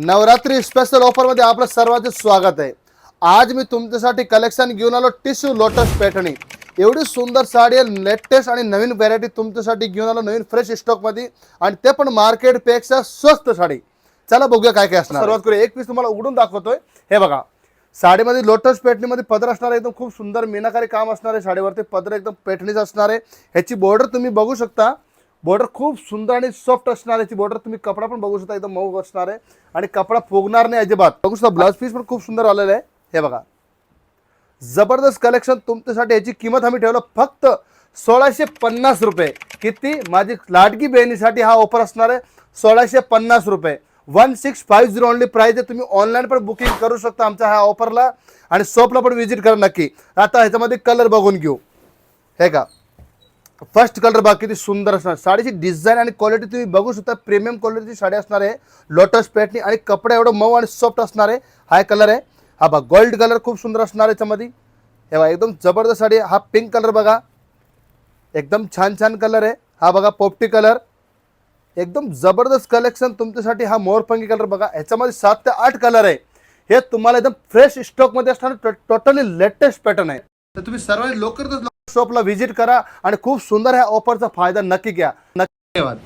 Navratri special offer मध्ये आपलं सर्वांचे स्वागत आहे। आज मी तुमच्यासाठी कलेक्शन घेऊन आलो टिश्यू लोटस पैठणी। एवढी सुंदर साडी आहे, लेटेस्ट आणि नवीन व्हरायटी तुमच्यासाठी घेऊन आलो, नवीन फ्रेश स्टॉक मध्ये, आणि ते पण मार्केट पेक्षा स्वस्त साडी। चला बघूया काय काय असणार। सुरुवात करूया, एक पीस तुम्हाला उघडून दाखवतोय। हे बघा, साडीमध्ये लोटस पैठणीमध्ये पदर असणार आहे, एकदम खूप सुंदर मीनाकारी काम असणार आहे। साडीवरती पदर एकदम पैठणीचा असणार आहे। ह्याची बॉर्डर तुम्ही बघू शकता, बॉर्डर खूप सुंदर आणि सॉफ्ट असणार आहे। बॉर्डर तुम्ही कपडा पण बघू शकता, एकदम मऊ असणार आहे आणि कपडा फुगणार नाही अजिबात। बघू शकता ब्लाउज पीस पण खूप सुंदर आलेला आहे। हे बघा, जबरदस्त कलेक्शन तुमच्यासाठी। याची किंमत आम्ही ठेवलं फक्त 1650 रुपये। किती? माझी लाडकी बहिणीसाठी हा ऑफर असणार आहे 1650 रुपये। 1650 ओनली प्राइस आहे। तुम्ही ऑनलाईन पण बुकिंग करू शकता आमच्या ह्या ऑफरला, आणि शॉपला पण विजिट करा नक्की। आता ह्याच्यामध्ये कलर बघून घेऊ। हे का, फर्स्ट कलर बघा किती सुंदर असणार। साडीची डिझाईन आणि क्वालिटी तुम्ही बघू शकता, प्रीमियम क्वालिटीची साडी असणार आहे लोटस पैठणी, आणि कपडा एवढं मऊ आणि सॉफ्ट असणार आहे। हा कलर आहे, हा बघा गोल्ड कलर खूप सुंदर असणार आहे याच्यामध्ये। हे बघा एकदम जबरदस्त साडी। हा पिंक कलर बघा, एकदम छान छान कलर आहे। हा बघा पोपटी कलर, एकदम जबरदस्त कलेक्शन तुमच्यासाठी। हा मोरपंखी कलर बघा, ह्याच्यामध्ये 7 ते 8 कलर आहे। हे तुम्हाला एकदम फ्रेश स्टॉक मध्ये असणार, टोटली लेटेस्ट पॅटर्न आहे। तर तुम्ही सर्वांनी लवकरात लवकर शॉपला व्हिजिट करा आणि खूप सुंदर ह्या ऑफरचा फायदा नक्की घ्या। धन्यवाद।